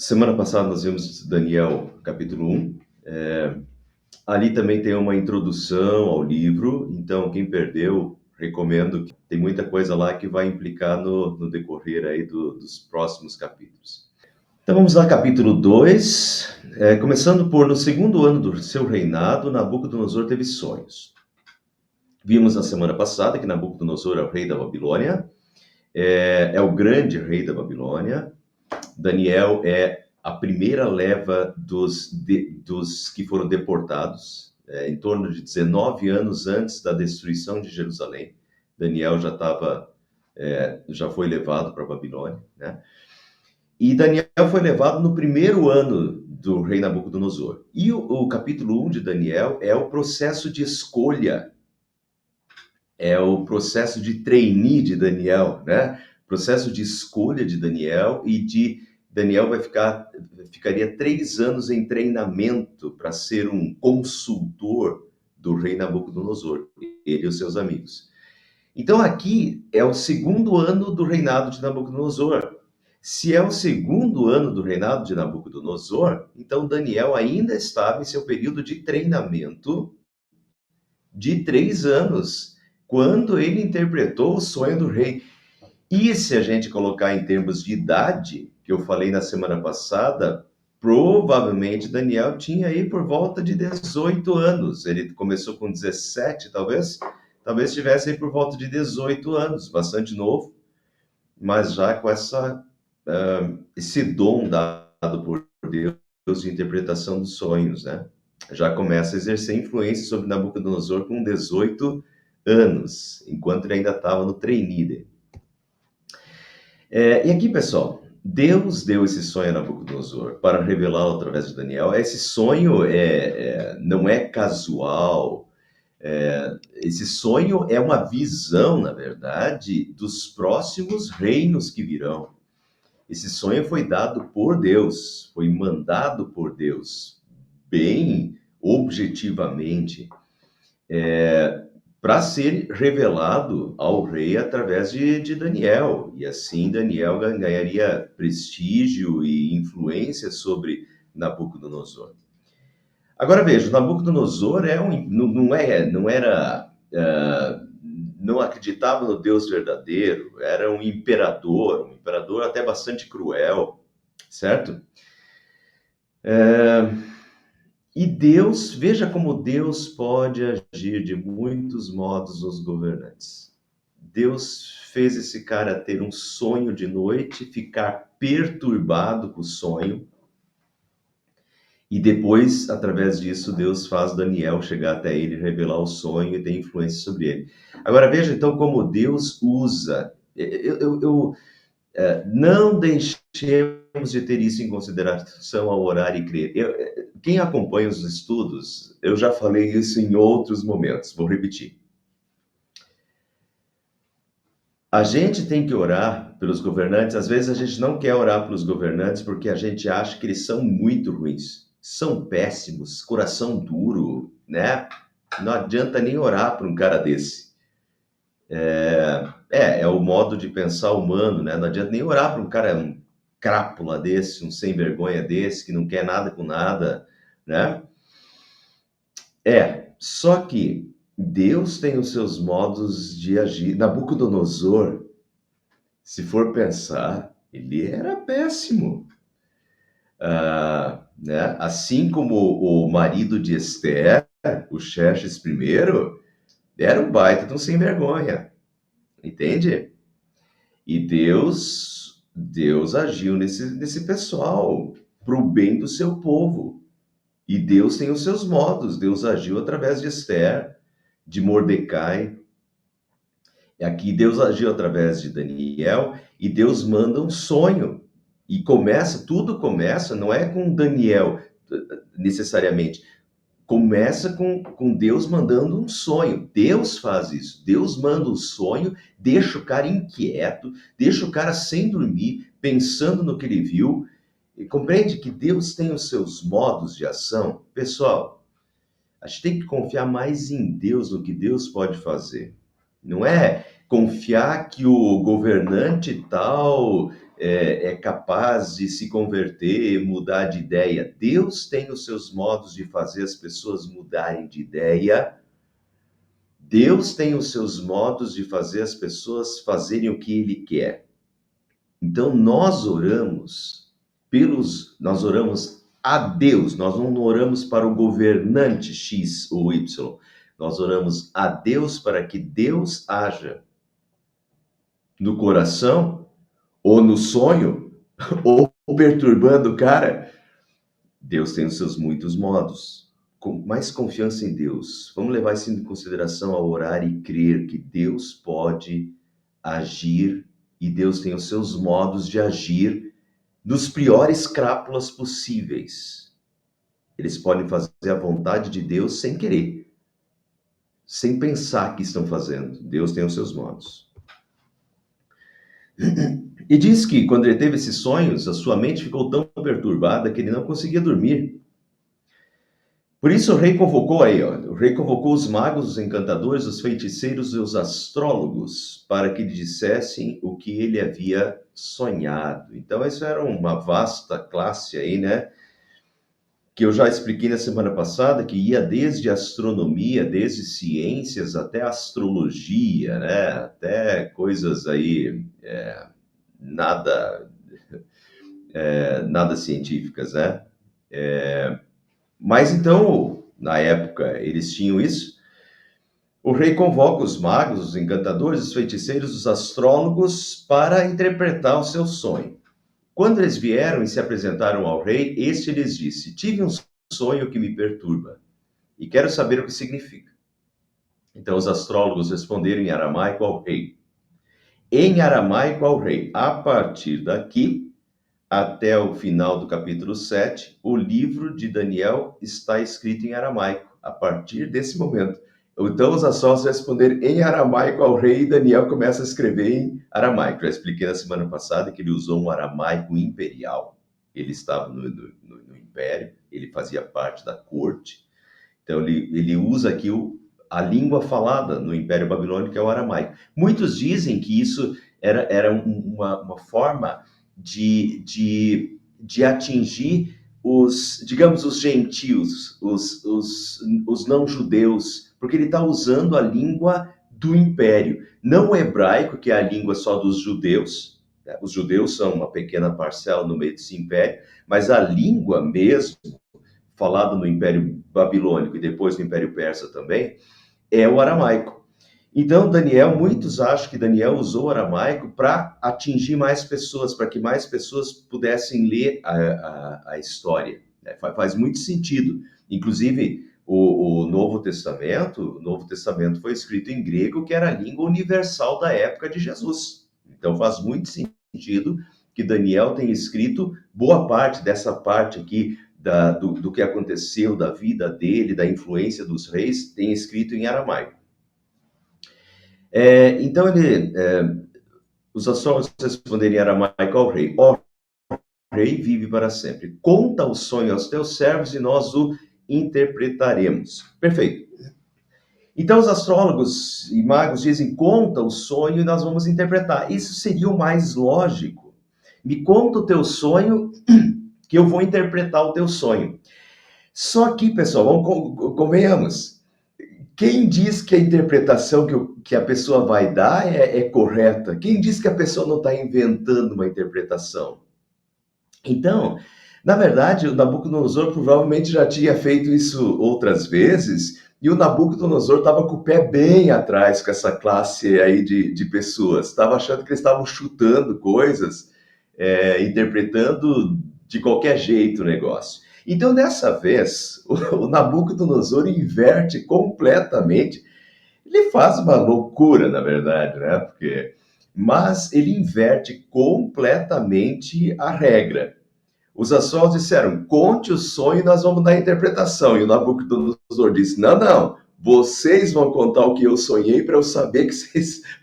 Semana passada nós vimos Daniel capítulo 1. Ali também tem uma introdução ao livro, então quem perdeu, recomendo. Tem muita coisa lá que vai implicar no decorrer aí dos próximos capítulos. Então vamos lá, capítulo 2. Começando por, no segundo ano do seu reinado, Nabucodonosor teve sonhos. Vimos na semana passada que Nabucodonosor é o rei da Babilônia, é o grande rei da Babilônia. Daniel é a primeira leva dos que foram deportados, em torno de 19 anos antes da destruição de Jerusalém. Daniel já foi levado para a Babilônia, né? E Daniel foi levado no primeiro ano do rei Nabucodonosor. E o capítulo 1 de Daniel é o processo de escolha, é o processo de trainee de Daniel, né? Processo de escolha de Daniel Daniel ficaria 3 anos em treinamento para ser um consultor do rei Nabucodonosor, ele e os seus amigos. Então aqui é o segundo ano do reinado de Nabucodonosor. Se é o segundo ano do reinado de Nabucodonosor, então Daniel ainda estava em seu período de treinamento de 3 anos, quando ele interpretou o sonho do rei. E se a gente colocar em termos de idade, que eu falei na semana passada, provavelmente Daniel tinha aí por volta de 18 anos. Ele começou com 17, talvez tivesse aí por volta de 18 anos, bastante novo, mas já com esse dom dado por Deus de interpretação dos sonhos, né? Já começa a exercer influência sobre Nabucodonosor com 18 anos, enquanto ele ainda estava no trainee dele. E aqui, pessoal, Deus deu esse sonho a Nabucodonosor para revelá-lo através de Daniel. Esse sonho não é casual. Esse sonho é uma visão, na verdade, dos próximos reinos que virão. Esse sonho foi dado por Deus, foi mandado por Deus, bem objetivamente, para ser revelado ao rei através de Daniel. E assim Daniel ganharia prestígio e influência sobre Nabucodonosor. Agora veja, Nabucodonosor não acreditava no Deus verdadeiro, era um imperador até bastante cruel, certo? E Deus, veja como Deus pode agir de muitos modos nos governantes. Deus fez esse cara ter um sonho de noite, ficar perturbado com o sonho, e depois, através disso, Deus faz Daniel chegar até ele, revelar o sonho e ter influência sobre ele. Agora, veja então como Deus usa. Não deixemos de ter isso em consideração ao orar e crer. Quem acompanha os estudos, eu já falei isso em outros momentos, vou repetir. A gente tem que orar pelos governantes. Às vezes a gente não quer orar pelos governantes porque a gente acha que eles são muito ruins, são péssimos, coração duro, né? Não adianta nem orar para um cara desse. É o modo de pensar humano, né? Não adianta nem orar para um cara, um crápula desse, um sem vergonha desse, que não quer nada com nada, né? Só que Deus tem os seus modos de agir. Nabucodonosor, se for pensar, ele era péssimo. Né? Assim como o marido de Esther, o Xerxes I, era um baita de um sem vergonha, entende? E Deus agiu nesse pessoal para o bem do seu povo. E Deus tem os seus modos. Deus agiu através de Esther, de Mordecai. Aqui Deus agiu através de Daniel e Deus manda um sonho. E tudo começa, não é com Daniel necessariamente, começa com Deus mandando um sonho. Deus faz isso. Deus manda um sonho, deixa o cara inquieto, deixa o cara sem dormir, pensando no que ele viu. E compreende que Deus tem os seus modos de ação? Pessoal, a gente tem que confiar mais em Deus, no que Deus pode fazer. Não é confiar que o governante tal é capaz de se converter, mudar de ideia. Deus tem os seus modos de fazer as pessoas mudarem de ideia. Deus tem os seus modos de fazer as pessoas fazerem o que Ele quer. Então, nós oramos a Deus, nós não oramos para o governante X ou Y, nós oramos a Deus para que Deus haja no coração, ou no sonho, ou perturbando o cara. Deus tem os seus muitos modos. Com mais confiança em Deus. Vamos levar isso em consideração ao orar e crer que Deus pode agir e Deus tem os seus modos de agir nos piores crápulas possíveis. Eles podem fazer a vontade de Deus sem querer, sem pensar que estão fazendo. Deus tem os seus modos. E diz que quando ele teve esses sonhos, a sua mente ficou tão perturbada que ele não conseguia dormir. Por isso o rei convocou os magos, os encantadores, os feiticeiros e os astrólogos para que lhe dissessem o que ele havia sonhado. Então, isso era uma vasta classe aí, né? Que eu já expliquei na semana passada, que ia desde astronomia, desde ciências até astrologia, né? Até coisas aí, nada científicas, né? Mas então, na época, eles tinham isso. O rei convoca os magos, os encantadores, os feiticeiros, os astrólogos para interpretar o seu sonho. Quando eles vieram e se apresentaram ao rei, este lhes disse: tive um sonho que me perturba e quero saber o que significa. Então os astrólogos responderam em aramaico ao rei. Em aramaico ao rei, a partir daqui até o final do capítulo 7, o livro de Daniel está escrito em aramaico, a partir desse momento. Então os astrólogos responderam em aramaico ao rei e Daniel começa a escrever em aramaico. Já expliquei na semana passada que ele usou um aramaico imperial. Ele estava no império, ele fazia parte da corte. Então ele usa aqui a língua falada no Império Babilônico, que é o aramaico. Muitos dizem que isso era uma forma de atingir os, digamos, os gentios, os não-judeus, porque ele está usando a língua do império, não o hebraico, que é a língua só dos judeus, né? Os judeus são uma pequena parcela no meio desse império, mas a língua mesmo, falada no Império Babilônico e depois no Império Persa também, é o aramaico. Então, muitos acham que Daniel usou o aramaico para atingir mais pessoas, para que mais pessoas pudessem ler a história. Faz muito sentido. Inclusive, o Novo Testamento foi escrito em grego, que era a língua universal da época de Jesus. Então, faz muito sentido que Daniel tenha escrito boa parte dessa parte aqui do que aconteceu, da vida dele, da influência dos reis, tenha escrito em aramaico. Então os astrólogos responderam em aramaico ao rei: ó rei, vive para sempre. Conta o sonho aos teus servos e nós o interpretaremos. Perfeito. Então os astrólogos e magos dizem: conta o sonho e nós vamos interpretar. Isso seria o mais lógico. Me conta o teu sonho que eu vou interpretar o teu sonho. Só que, pessoal, convenhamos, quem diz que a interpretação que a pessoa vai dar é correta? Quem diz que a pessoa não está inventando uma interpretação? Então, na verdade, o Nabucodonosor provavelmente já tinha feito isso outras vezes, e o Nabucodonosor estava com o pé bem atrás com essa classe aí de pessoas. Estava achando que eles estavam chutando coisas, interpretando de qualquer jeito o negócio. Então, dessa vez, o Nabucodonosor inverte completamente. Ele faz uma loucura, na verdade, né? Mas ele inverte completamente a regra. Os astrólogos disseram: conte o sonho e nós vamos dar a interpretação. E o Nabucodonosor disse: não, vocês vão contar o que eu sonhei para eu saber que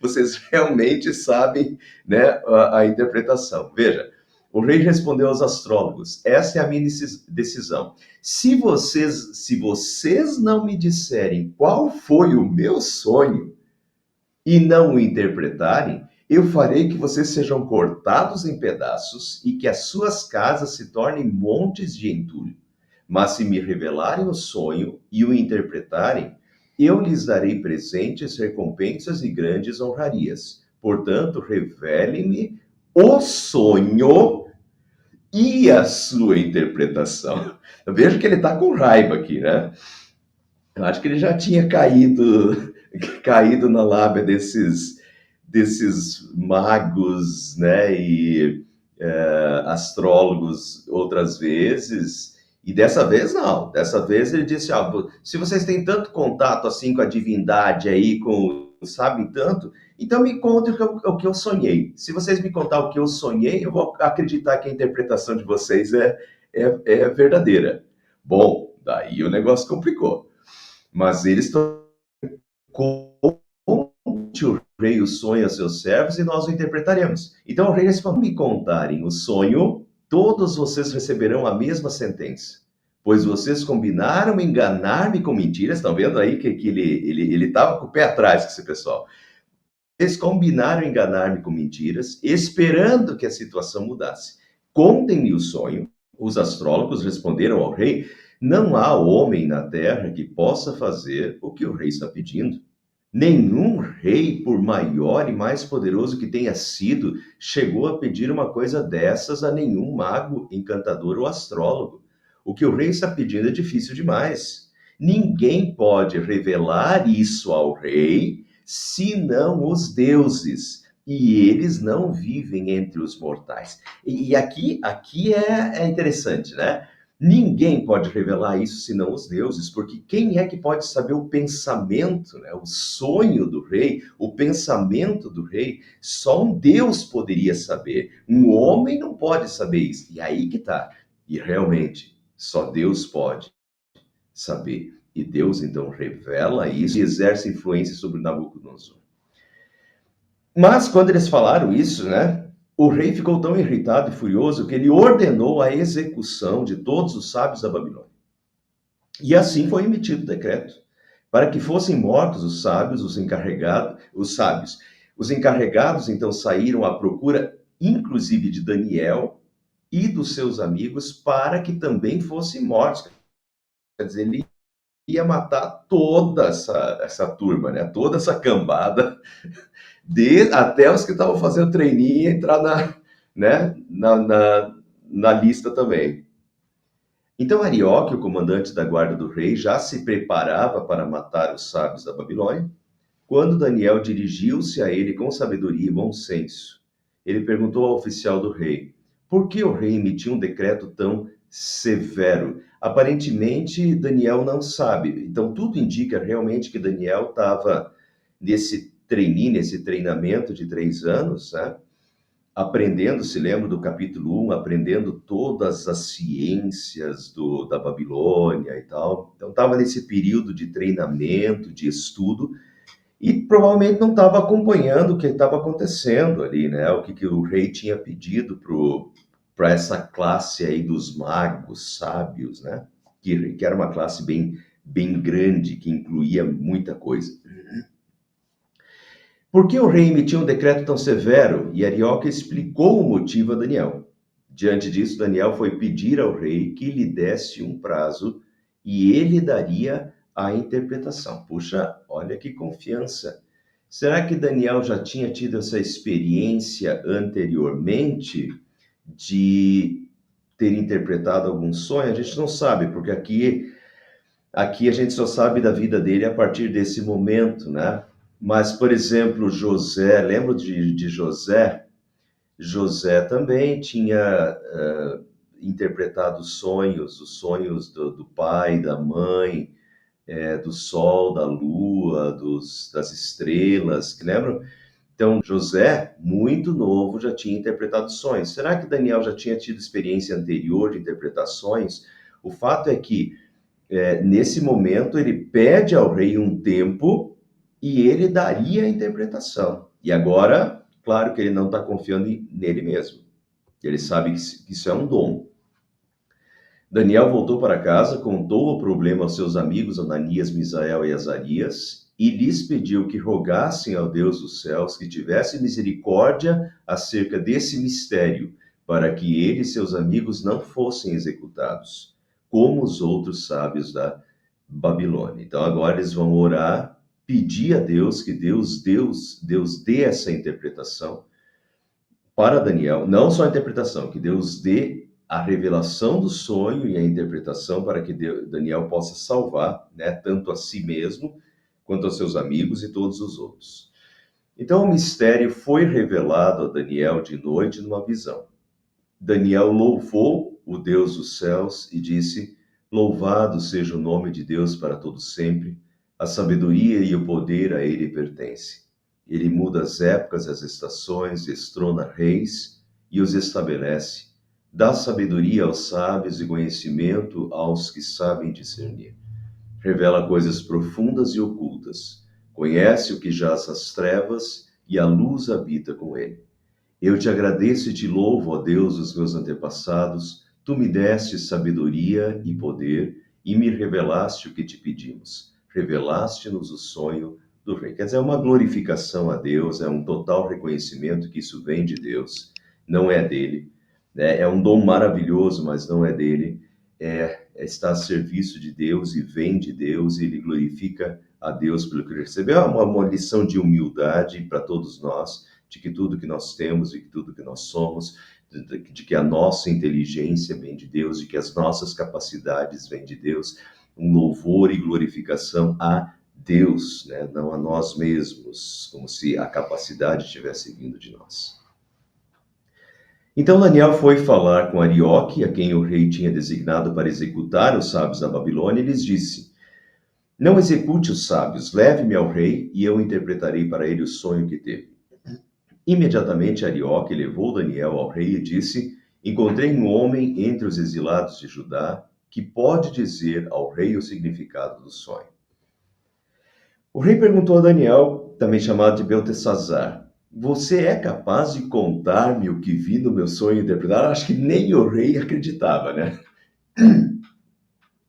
vocês realmente sabem, né, a interpretação. Veja, o rei respondeu aos astrólogos: essa é a minha decisão. Se vocês não me disserem qual foi o meu sonho e não o interpretarem, Eu farei que vocês sejam cortados em pedaços e que as suas casas se tornem montes de entulho. Mas se me revelarem o sonho e o interpretarem, eu lhes darei presentes, recompensas e grandes honrarias. Portanto, revelem-me o sonho e a sua interpretação. Eu vejo que ele está com raiva aqui, né? Eu acho que ele já tinha caído na lábia desses magos, né, e astrólogos outras vezes, e dessa vez não. Dessa vez ele disse, se vocês têm tanto contato assim com a divindade aí, sabem tanto, então me contem o que eu sonhei. Se vocês me contar o que eu sonhei, eu vou acreditar que a interpretação de vocês é verdadeira. Bom, daí o negócio complicou. Mas eles estão conte o rei o sonho a seus servos e nós o interpretaremos. Então o rei respondeu: me contarem o sonho, todos vocês receberão a mesma sentença. Pois vocês combinaram enganar-me com mentiras. Estão vendo aí que ele estava com o pé atrás com esse pessoal. Eles combinaram enganar-me com mentiras, esperando que a situação mudasse. Contem-me o sonho. Os astrólogos responderam ao rei: não há homem na terra que possa fazer o que o rei está pedindo. Nenhum rei, por maior e mais poderoso que tenha sido, chegou a pedir uma coisa dessas a nenhum mago, encantador ou astrólogo. O que o rei está pedindo é difícil demais. Ninguém pode revelar isso ao rei, senão os deuses. E eles não vivem entre os mortais. E aqui é interessante, né? Ninguém pode revelar isso senão os deuses, porque quem é que pode saber o pensamento, né? O sonho do rei, o pensamento do rei? Só um Deus poderia saber. Um homem não pode saber isso. E aí que tá. E realmente, só Deus pode saber. E Deus então revela isso e exerce influência sobre Nabucodonosor. Mas quando eles falaram isso, né? O rei ficou tão irritado e furioso que ele ordenou a execução de todos os sábios da Babilônia. E assim foi emitido o decreto, para que fossem mortos os sábios, os sábios. Os encarregados então saíram à procura, inclusive de Daniel e dos seus amigos, para que também fossem mortos. Quer dizer, ele ia matar toda essa turma, né? Toda essa cambada, até os que estavam fazendo treininho e entrar na lista também. Então Arioque, o comandante da guarda do rei, já se preparava para matar os sábios da Babilônia, quando Daniel dirigiu-se a ele com sabedoria e bom senso. Ele perguntou ao oficial do rei: por que o rei emitiu um decreto tão severo? Aparentemente, Daniel não sabe. Então, tudo indica realmente que Daniel estava nesse treinamento de 3 anos, né? Aprendendo, se lembra do capítulo 1, aprendendo todas as ciências da Babilônia e tal. Então, estava nesse período de treinamento, de estudo, e provavelmente não estava acompanhando o que estava acontecendo ali, né? O que o rei tinha pedido para essa classe aí dos magos sábios, né? Que era uma classe bem grande, que incluía muita coisa. Por que o rei emitiu um decreto tão severo? E Arioque explicou o motivo a Daniel. Diante disso, Daniel foi pedir ao rei que lhe desse um prazo e ele daria a interpretação. Puxa, olha que confiança. Será que Daniel já tinha tido essa experiência anteriormente de ter interpretado algum sonho? A gente não sabe, porque aqui a gente só sabe da vida dele a partir desse momento, né? Mas, por exemplo, José, lembro de José? José também tinha interpretado sonhos, os sonhos do pai, da mãe, do sol, da lua, das estrelas, que lembram? Então, José, muito novo, já tinha interpretado sonhos. Será que Daniel já tinha tido experiência anterior de interpretações? O fato é que, nesse momento, ele pede ao rei um tempo e ele daria a interpretação. E agora, claro que ele não está confiando nele mesmo. Ele sabe que isso é um dom. Daniel voltou para casa, contou o problema aos seus amigos Ananias, Misael e Azarias, e lhes pediu que rogassem ao Deus dos céus que tivesse misericórdia acerca desse mistério, para que ele e seus amigos não fossem executados, como os outros sábios da Babilônia. Então agora eles vão orar, pedir a Deus que Deus dê essa interpretação para Daniel, não só a interpretação, que Deus dê a revelação do sonho e a interpretação para que Daniel possa salvar, né, tanto a si mesmo, quanto aos seus amigos e todos os outros. Então o mistério foi revelado a Daniel de noite numa visão. Daniel louvou o Deus dos céus e disse: Louvado seja o nome de Deus para todos sempre, a sabedoria e o poder a ele pertence. Ele muda as épocas e as estações, destrona reis e os estabelece. Dá sabedoria aos sábios e conhecimento aos que sabem discernir. Revela coisas profundas e ocultas. Conhece o que jaz nas trevas e a luz habita com ele. Eu te agradeço e te louvo, ó Deus dos meus antepassados. Tu me deste sabedoria e poder e me revelaste o que te pedimos. Revelaste-nos o sonho do rei. Quer dizer, é uma glorificação a Deus, é um total reconhecimento que isso vem de Deus, não é dele. Né? É um dom maravilhoso, mas não é dele. Está a serviço de Deus e vem de Deus, e ele glorifica a Deus pelo que recebeu. É uma lição de humildade para todos nós, de que tudo que nós temos e tudo que nós somos, de que a nossa inteligência vem de Deus, de que as nossas capacidades vêm de Deus, um louvor e glorificação a Deus, né? Não a nós mesmos, como se a capacidade tivesse vindo de nós. Então Daniel foi falar com Arioque, a quem o rei tinha designado para executar os sábios da Babilônia, e lhes disse: Não execute os sábios, leve-me ao rei, e eu interpretarei para ele o sonho que teve. Imediatamente Arioque levou Daniel ao rei e disse: Encontrei um homem entre os exilados de Judá que pode dizer ao rei o significado do sonho. O rei perguntou a Daniel, também chamado de Beltesazar: Você é capaz de contar-me o que vi no meu sonho interpretado? Acho que nem o rei acreditava, né?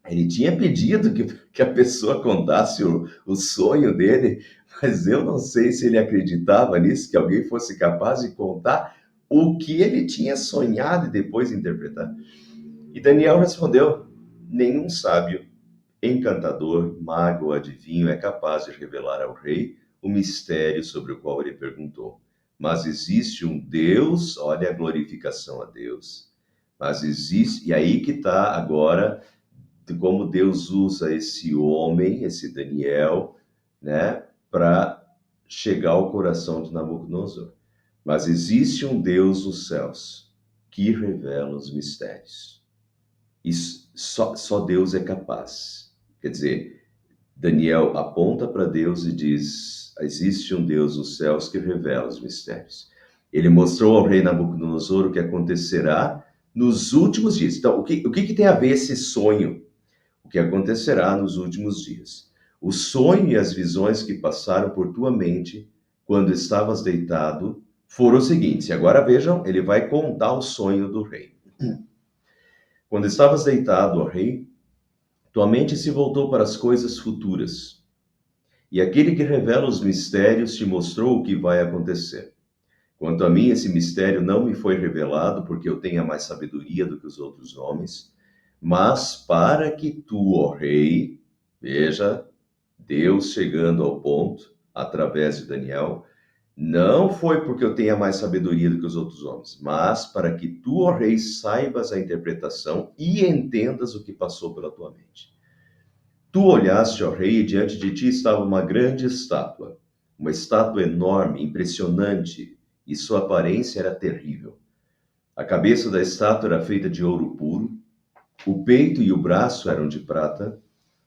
Ele tinha pedido que a pessoa contasse o sonho dele, mas eu não sei se ele acreditava nisso, que alguém fosse capaz de contar o que ele tinha sonhado e depois interpretar. E Daniel respondeu: Nenhum sábio, encantador, mago ou adivinho é capaz de revelar ao rei o mistério sobre o qual ele perguntou. Mas existe um Deus, olha a glorificação a Deus. Mas existe, e aí que está agora de como Deus usa esse homem, esse Daniel, né, para chegar ao coração de Nabucodonosor. Mas existe um Deus nos céus que revela os mistérios. Isso, só Deus é capaz. Quer dizer, Daniel aponta para Deus e diz: existe um Deus nos céus que revela os mistérios. Ele mostrou ao rei Nabucodonosor o que acontecerá nos últimos dias. Então, o que tem a ver esse sonho? O que acontecerá nos últimos dias. O sonho e as visões que passaram por tua mente quando estavas deitado foram os seguintes. E agora vejam, ele vai contar o sonho do rei. Quando estavas deitado, ó rei, tua mente se voltou para as coisas futuras. E aquele que revela os mistérios te mostrou o que vai acontecer. Quanto a mim, esse mistério não me foi revelado, porque eu tenha mais sabedoria do que os outros homens, mas para que tu, ó rei, veja, Deus chegando ao ponto, através de Daniel, não foi porque eu tenha mais sabedoria do que os outros homens, mas para que tu, ó rei, saibas a interpretação e entendas o que passou pela tua mente. Tu olhaste, ó rei, e diante de ti estava uma grande estátua, uma estátua enorme, impressionante, e sua aparência era terrível. A cabeça da estátua era feita de ouro puro, o peito e o braço eram de prata,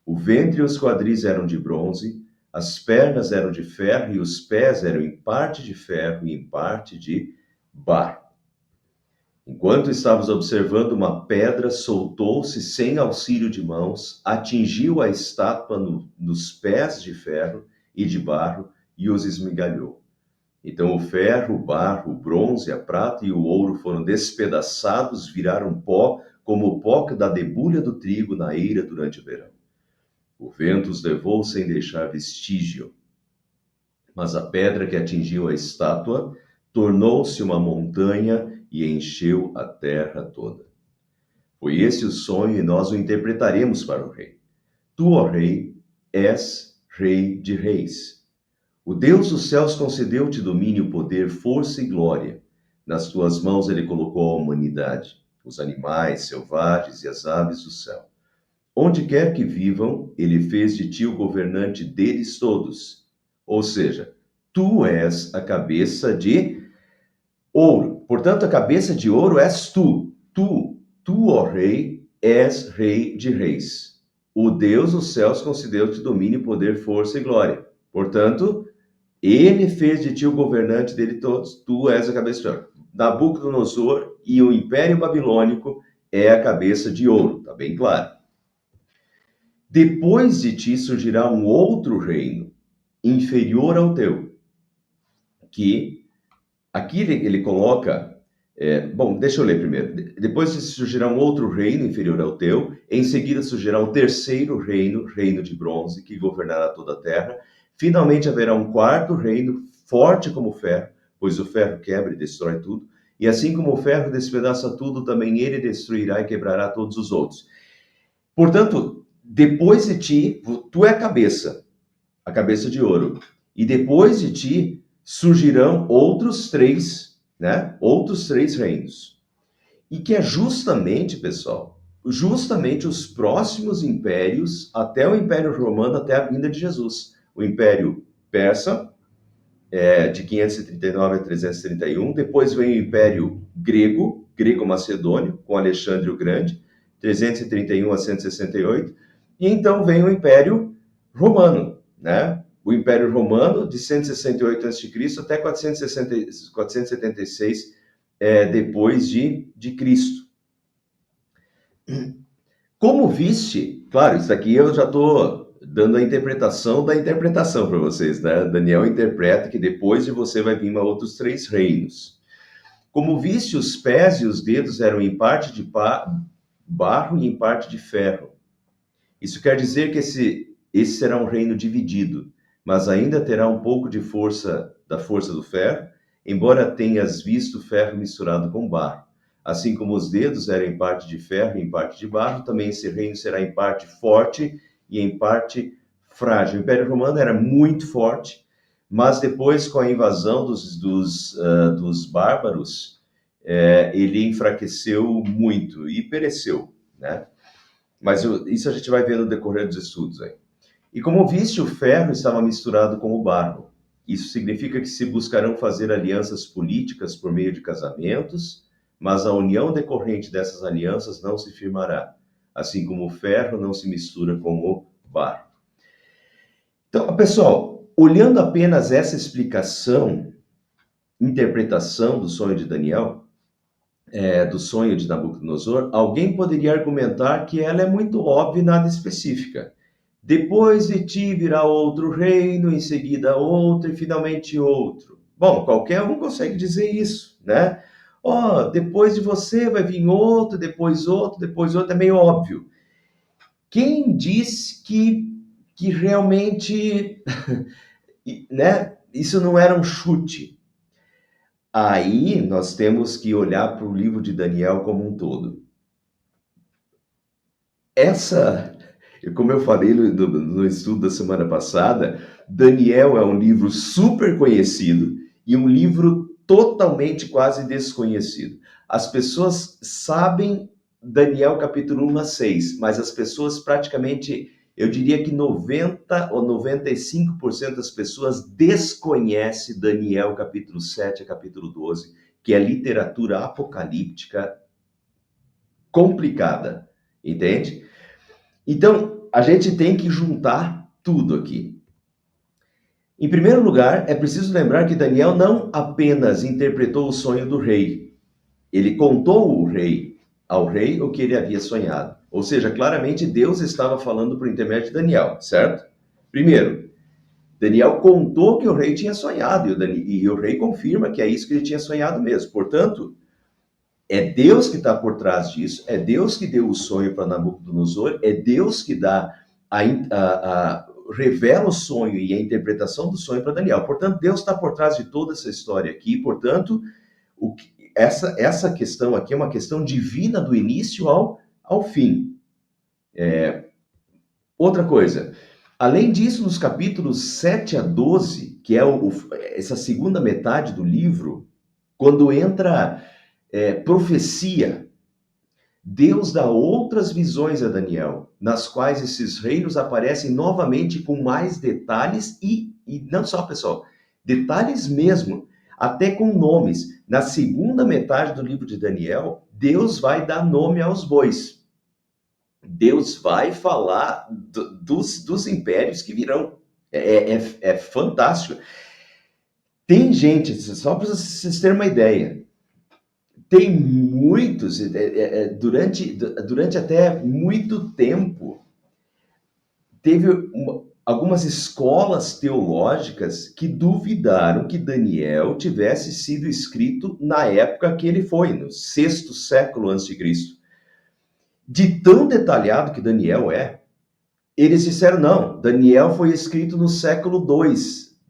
o ventre e os quadris eram de bronze, as pernas eram de ferro e os pés eram em parte de ferro e em parte de barro. Enquanto estavas observando, uma pedra soltou-se sem auxílio de mãos, atingiu a estátua nos pés de ferro e de barro e os esmigalhou. Então o ferro, o barro, o bronze, a prata e o ouro foram despedaçados, viraram pó, como o pó da debulha do trigo na eira durante o verão. O vento os levou sem deixar vestígio. Mas a pedra que atingiu a estátua tornou-se uma montanha e encheu a terra toda. Foi esse o sonho e nós o interpretaremos para o rei. Tu, ó rei, és rei de reis. O Deus dos céus concedeu-te domínio, poder, força e glória. Nas tuas mãos ele colocou a humanidade, os animais selvagens e as aves do céu. Onde quer que vivam, ele fez de ti o governante deles todos. Ou seja, tu és a cabeça de ouro. Portanto, a cabeça de ouro és tu. Tu, ó rei, és rei de reis. O Deus dos céus concedeu-te domínio, poder, força e glória. Portanto, ele fez de ti o governante dele todos. Tu és a cabeça de ouro. Nabucodonosor e o Império Babilônico é a cabeça de ouro. Está bem claro. Depois de ti surgirá um outro reino, inferior ao teu, que aqui ele coloca... bom, deixa eu ler primeiro. Depois de surgirá um outro reino inferior ao teu, em seguida surgirá um terceiro reino, reino de bronze, que governará toda a terra. Finalmente haverá um quarto reino, forte como o ferro, pois o ferro quebra e destrói tudo. E assim como o ferro despedaça tudo, também ele destruirá e quebrará todos os outros. Portanto, depois de ti, tu é a cabeça de ouro. E depois de ti surgirão outros três, né? Outros três reinos. E que é justamente, pessoal, justamente os próximos impérios, até o Império Romano, até a vinda de Jesus. O Império Persa, de 539 a 331. Depois vem o Império Grego-Macedônio, com Alexandre o Grande, 331 a 168. E então vem o Império Romano, né? O Império Romano, de 168 a.C. até 476 depois de Cristo. Como viste, claro, isso aqui eu já estou dando a interpretação da interpretação para vocês, né? Daniel interpreta que depois de você vai vir outros três reinos. Como viste, os pés e os dedos eram em parte de barro e em parte de ferro. Isso quer dizer que esse será um reino dividido, mas ainda terá um pouco de força, da força do ferro, embora tenhas visto ferro misturado com barro. Assim como os dedos eram em parte de ferro e em parte de barro, também esse reino será em parte forte e em parte frágil. O Império Romano era muito forte, mas depois, com a invasão dos bárbaros, ele enfraqueceu muito e pereceu, né? Mas isso a gente vai ver no decorrer dos estudos aí. E como viste, o ferro estava misturado com o barro. Isso significa que se buscarão fazer alianças políticas por meio de casamentos, mas a união decorrente dessas alianças não se firmará, assim como o ferro não se mistura com o barro. Então, pessoal, olhando apenas essa explicação, interpretação do sonho de Daniel, do sonho de Nabucodonosor, alguém poderia argumentar que ela é muito óbvia e nada específica. Depois de ti virá outro reino, em seguida outro e finalmente outro. Bom, qualquer um consegue dizer isso, né? Depois de você vai vir outro, depois outro, é meio óbvio. Quem disse que realmente, né, isso não era um chute? Aí nós temos que olhar para o livro de Daniel como um todo. Como eu falei no estudo da semana passada, Daniel é um livro super conhecido e um livro totalmente quase desconhecido. As pessoas sabem Daniel capítulo 1 a 6, mas as pessoas praticamente, eu diria que 90 ou 95% das pessoas desconhecem Daniel capítulo 7 a capítulo 12, que é literatura apocalíptica complicada, entende? Então, a gente tem que juntar tudo aqui. Em primeiro lugar, é preciso lembrar que Daniel não apenas interpretou o sonho do rei, ele contou ao rei o que ele havia sonhado. Ou seja, claramente Deus estava falando por intermédio de Daniel, certo? Primeiro, Daniel contou que o rei tinha sonhado e o rei confirma que é isso que ele tinha sonhado mesmo. Portanto, é Deus que está por trás disso, é Deus que deu o sonho para Nabucodonosor, é Deus que dá revela o sonho e a interpretação do sonho para Daniel. Portanto, Deus está por trás de toda essa história aqui. Portanto, essa questão aqui é uma questão divina do início ao fim. Outra coisa, além disso, nos capítulos 7 a 12, que é essa segunda metade do livro, quando entra profecia, Deus dá outras visões a Daniel, nas quais esses reinos aparecem novamente com mais detalhes e não só, pessoal, detalhes mesmo, até com nomes. Na segunda metade do livro de Daniel, Deus vai dar nome aos bois. Deus vai falar dos impérios que virão. É fantástico. Tem gente, só para vocês terem uma ideia, tem muitos, durante até muito tempo, teve algumas escolas teológicas que duvidaram que Daniel tivesse sido escrito na época que ele foi, no 6º século a.C. De tão detalhado que Daniel eles disseram, não, Daniel foi escrito no século II.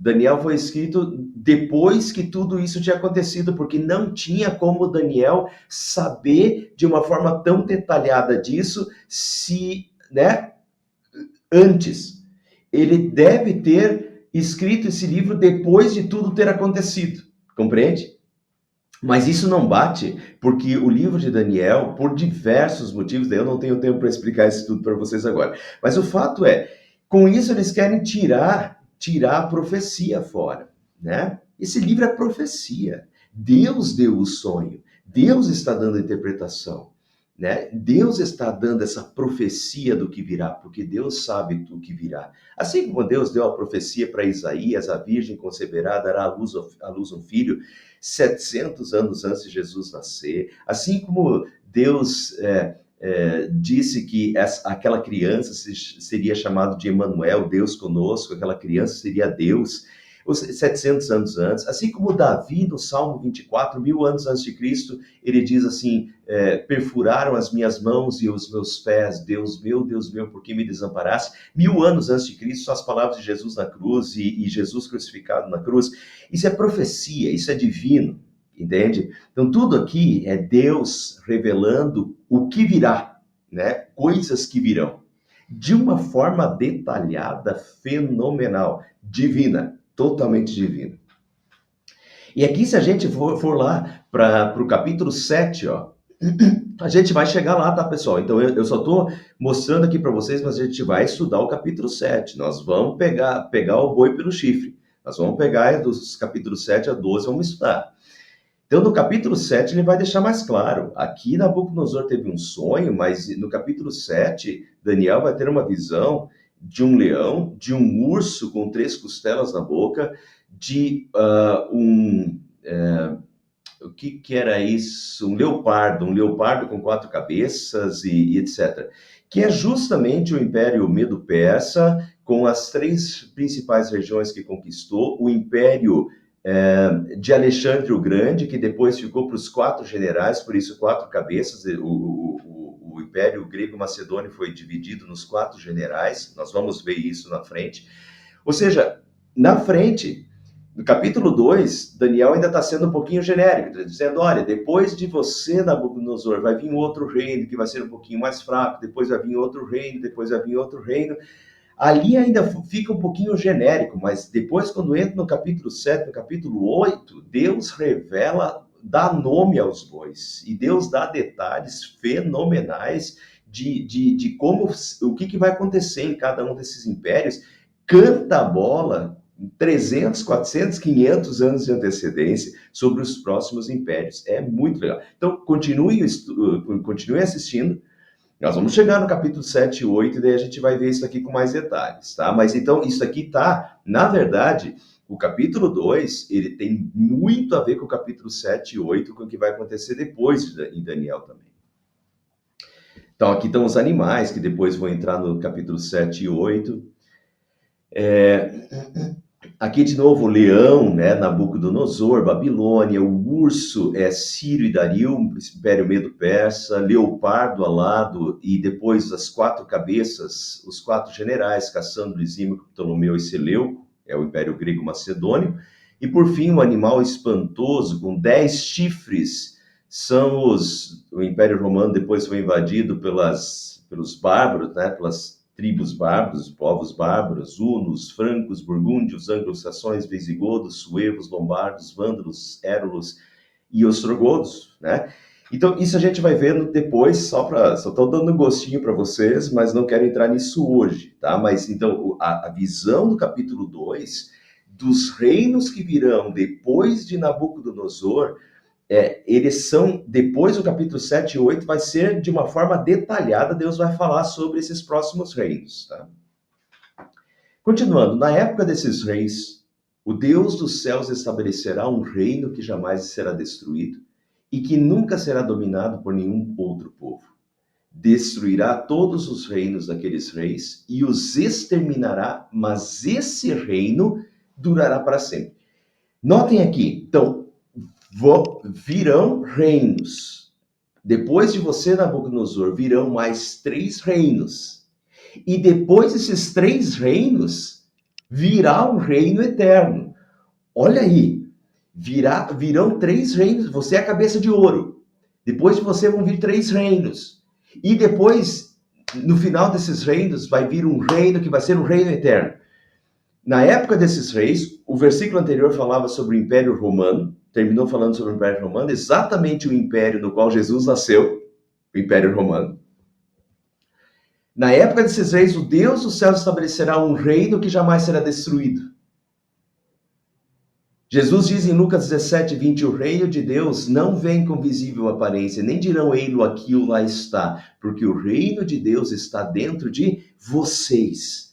Daniel foi escrito depois que tudo isso tinha acontecido, porque não tinha como Daniel saber de uma forma tão detalhada disso, antes. Ele deve ter escrito esse livro depois de tudo ter acontecido, compreende? Mas isso não bate, porque o livro de Daniel, por diversos motivos, daí eu não tenho tempo para explicar isso tudo para vocês agora. Mas o fato é, com isso eles querem tirar a profecia fora, né? Esse livro é profecia. Deus deu o sonho, Deus está dando a interpretação, né? Deus está dando essa profecia do que virá, porque Deus sabe do que virá. Assim como Deus deu a profecia para Isaías, a virgem conceberá, dará à luz um filho, 700 anos antes de Jesus nascer. Assim como Deus disse que aquela criança seria chamado de Emanuel, Deus conosco, aquela criança seria Deus, 700 anos antes. Assim como Davi, no Salmo 24, 1000 anos antes de Cristo, ele diz assim, perfuraram as minhas mãos e os meus pés, Deus meu, por que me desamparaste? 1000 anos antes de Cristo, são as palavras de Jesus na cruz e Jesus crucificado na cruz. Isso é profecia, isso é divino, entende? Então, tudo aqui é Deus revelando o que virá, né? Coisas que virão. De uma forma detalhada, fenomenal, divina, totalmente divina. E aqui, se a gente for lá para o capítulo 7, ó, a gente vai chegar lá, tá, pessoal? Então, eu só estou mostrando aqui para vocês, mas a gente vai estudar o capítulo 7. Nós vamos pegar o boi pelo chifre. Nós vamos pegar dos capítulos 7 a 12, vamos estudar. Então, no capítulo 7, ele vai deixar mais claro. Aqui, Nabucodonosor teve um sonho, mas no capítulo 7, Daniel vai ter uma visão de um leão, de um urso com 3 costelas na boca, de o que era isso? Um leopardo com 4 cabeças e etc. Que é justamente o Império Medo-Persa, com as 3 principais regiões que conquistou, o Império de Alexandre o Grande, que depois ficou para os 4 generais, por isso 4 cabeças, o Império Grego-Macedônio foi dividido nos 4 generais, nós vamos ver isso na frente. Ou seja, na frente, no capítulo 2, Daniel ainda está sendo um pouquinho genérico, dizendo, olha, depois de você, Nabucodonosor, vai vir outro reino que vai ser um pouquinho mais fraco, depois vai vir outro reino, depois vai vir outro reino. Ali ainda fica um pouquinho genérico, mas depois, quando entra no capítulo 7, no capítulo 8, Deus revela, dá nome aos bois. E Deus dá detalhes fenomenais de como, o que vai acontecer em cada um desses impérios. Canta a bola 300, 400, 500 anos de antecedência sobre os próximos impérios. É muito legal. Então, continue assistindo. Nós vamos chegar no capítulo 7 e 8, e daí a gente vai ver isso aqui com mais detalhes, tá? Mas então, isso aqui tá, na verdade, o capítulo 2, ele tem muito a ver com o capítulo 7 e 8, com o que vai acontecer depois em Daniel também. Então, aqui estão os animais, que depois vão entrar no capítulo 7 e 8. Aqui de novo o leão, né, Nabucodonosor, Babilônia, o urso é Ciro e Dario, Império Medo-Persa, leopardo alado e depois as 4 cabeças, os 4 generais, Cassandro, Lisímaco, Ptolomeu e Seleuco, é o Império Grego-Macedônio, e por fim o animal espantoso com 10 chifres, são o Império Romano depois foi invadido pelos bárbaros, né, pelas tribos bárbaros, povos bárbaros, hunos, francos, burgúndios, anglo-saxões, visigodos, suevos, lombardos, vândalos, érulos e ostrogodos, né? Então, isso a gente vai ver depois, só estou dando um gostinho para vocês, mas não quero entrar nisso hoje, tá? Mas, então, a visão do capítulo 2, dos reinos que virão depois de Nabucodonosor, eles são, depois do capítulo 7 e 8, vai ser de uma forma detalhada, Deus vai falar sobre esses próximos reinos. Tá? Continuando, na época desses reis, o Deus dos céus estabelecerá um reino que jamais será destruído e que nunca será dominado por nenhum outro povo. Destruirá todos os reinos daqueles reis e os exterminará, mas esse reino durará para sempre. Notem aqui, então, virão reinos. Depois de você, Nabucodonosor, virão mais 3 reinos. E depois desses 3 reinos, virá um reino eterno. Olha aí, virão 3 reinos. Você é a cabeça de ouro. Depois de você vão vir 3 reinos. E depois, no final desses reinos, vai vir um reino que vai ser um reino eterno. Na época desses reis, o versículo anterior falava sobre o Império Romano, terminou falando sobre o Império Romano, exatamente o império no qual Jesus nasceu, o Império Romano. Na época desses reis, o Deus dos céus estabelecerá um reino que jamais será destruído. Jesus diz em Lucas 17, 20, o reino de Deus não vem com visível aparência, nem dirão ei-lo aqui ou lá está, porque o reino de Deus está dentro de vocês.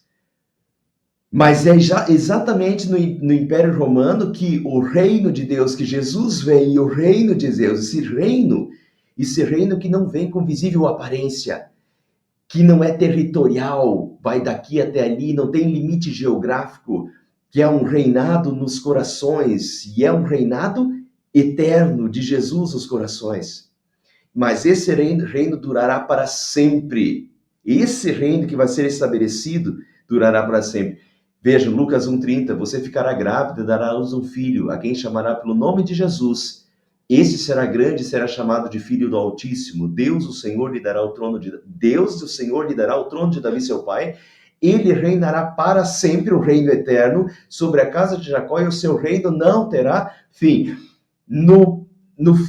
Mas é exatamente no Império Romano que o reino de Deus, que Jesus vem, e o reino de Deus, esse reino que não vem com visível aparência, que não é territorial, vai daqui até ali, não tem limite geográfico, que é um reinado nos corações, e é um reinado eterno de Jesus nos corações. Mas esse reino durará para sempre. Esse reino que vai ser estabelecido durará para sempre. Veja, Lucas 1,30, você ficará grávida e dará à luz um filho, a quem chamará pelo nome de Jesus. Esse será grande e será chamado de Filho do Altíssimo. Deus, o Senhor, lhe dará o trono de Davi, seu pai. Ele reinará para sempre, o reino eterno, sobre a casa de Jacó, e o seu reino não terá fim. No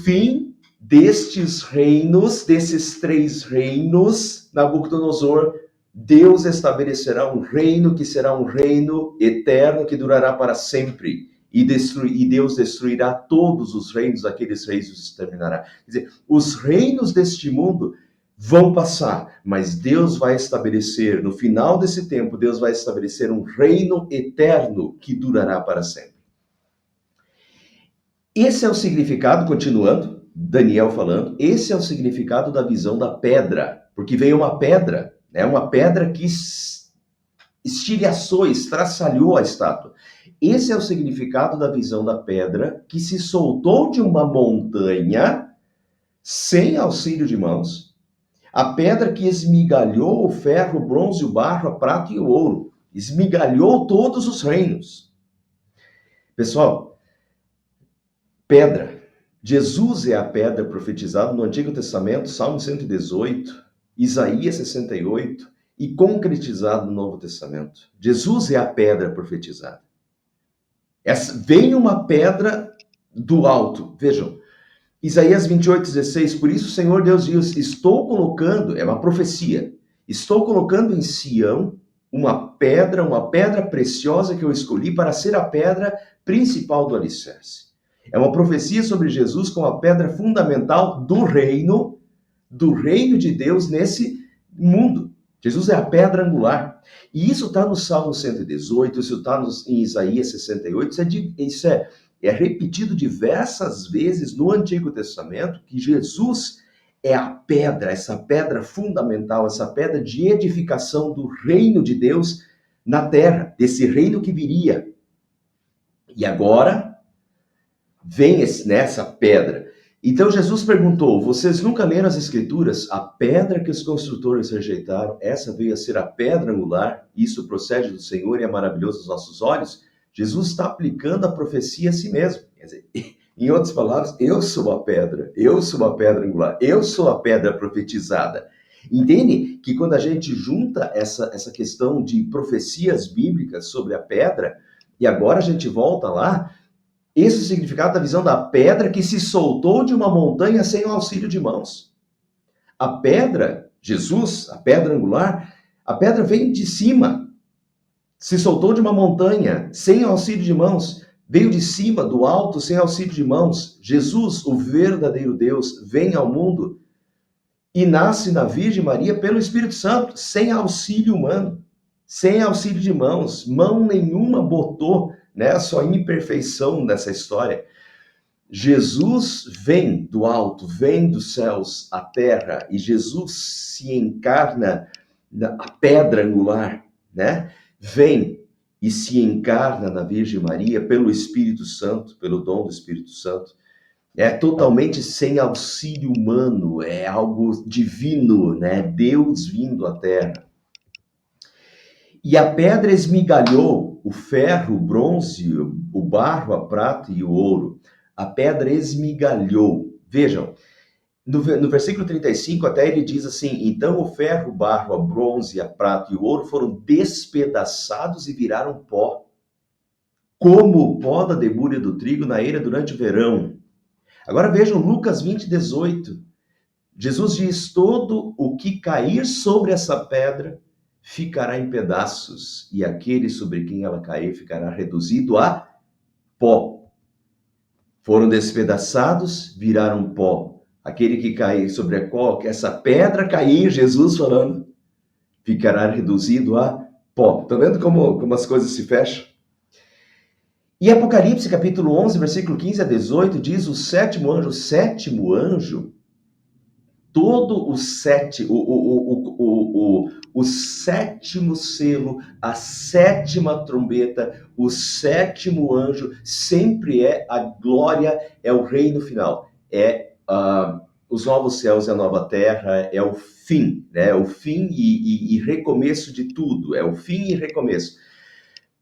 fim destes reinos, desses 3 reinos, Nabucodonosor, Deus estabelecerá um reino que será um reino eterno que durará para sempre. E Deus destruirá todos os reinos, aqueles reis os exterminará. Quer dizer, os reinos deste mundo vão passar, mas Deus vai estabelecer, no final desse tempo, Deus vai estabelecer um reino eterno que durará para sempre. Esse é o significado, continuando, Daniel falando, esse é o significado da visão da pedra, porque veio uma pedra que estilhaçou, estraçalhou a estátua. Esse é o significado da visão da pedra que se soltou de uma montanha sem auxílio de mãos, a pedra que esmigalhou o ferro, o bronze, o barro, a prata e o ouro, esmigalhou todos os reinos. Pessoal, pedra. Jesus é a pedra profetizada no Antigo Testamento, Salmo 118, Isaías 68 e concretizado no Novo Testamento. Jesus é a pedra profetizada. Vem uma pedra do alto. Vejam, Isaías 28:16, por isso o Senhor Deus diz, estou colocando, é uma profecia, estou colocando em Sião uma pedra preciosa que eu escolhi para ser a pedra principal do alicerce. É uma profecia sobre Jesus como a pedra fundamental do reino de Deus nesse mundo. Jesus é a pedra angular. E isso está no Salmo 118, isso está em Isaías 68, isso é repetido diversas vezes no Antigo Testamento, que Jesus é a pedra, essa pedra fundamental, essa pedra de edificação do reino de Deus na terra, desse reino que viria. E agora vem nessa pedra. Então Jesus perguntou: vocês nunca leram as Escrituras? A pedra que os construtores rejeitaram, essa veio a ser a pedra angular, isso procede do Senhor e é maravilhoso aos nossos olhos? Jesus está aplicando a profecia a si mesmo. Quer dizer, em outras palavras, eu sou a pedra angular, eu sou a pedra profetizada. Entende que quando a gente junta essa questão de profecias bíblicas sobre a pedra, e agora a gente volta lá, esse é o significado da visão da pedra que se soltou de uma montanha sem o auxílio de mãos. A pedra, Jesus, a pedra angular, a pedra vem de cima, se soltou de uma montanha sem auxílio de mãos, veio de cima, do alto, sem auxílio de mãos. Jesus, o verdadeiro Deus, vem ao mundo e nasce na Virgem Maria pelo Espírito Santo, sem auxílio humano, sem auxílio de mãos, mão nenhuma botou, né, a sua imperfeição nessa história. Jesus vem do alto, vem dos céus à terra, e Jesus se encarna na pedra angular, né? Vem e se encarna na Virgem Maria pelo Espírito Santo, pelo dom do Espírito Santo. É totalmente sem auxílio humano, é algo divino, né? Deus vindo à terra. E a pedra esmigalhou o ferro, o bronze, o barro, a prata e o ouro. A pedra esmigalhou. Vejam, no versículo 35 até ele diz assim: então o ferro, o barro, a bronze, a prata e o ouro foram despedaçados e viraram pó, como o pó da debulha do trigo na eira durante o verão. Agora vejam Lucas 20, 18. Jesus diz: todo o que cair sobre essa pedra ficará em pedaços, e aquele sobre quem ela cair ficará reduzido a pó. Foram despedaçados, viraram pó. Aquele que cair sobre a qual essa pedra cair, Jesus falando, ficará reduzido a pó. Estão vendo como as coisas se fecham? E Apocalipse, capítulo 11, versículo 15 a 18, diz: o sétimo anjo, todo o sétimo selo, a sétima trombeta, o sétimo anjo, sempre é a glória, é o reino final, é os novos céus e a nova terra, é o fim, né? O fim e recomeço de tudo, é o fim e recomeço.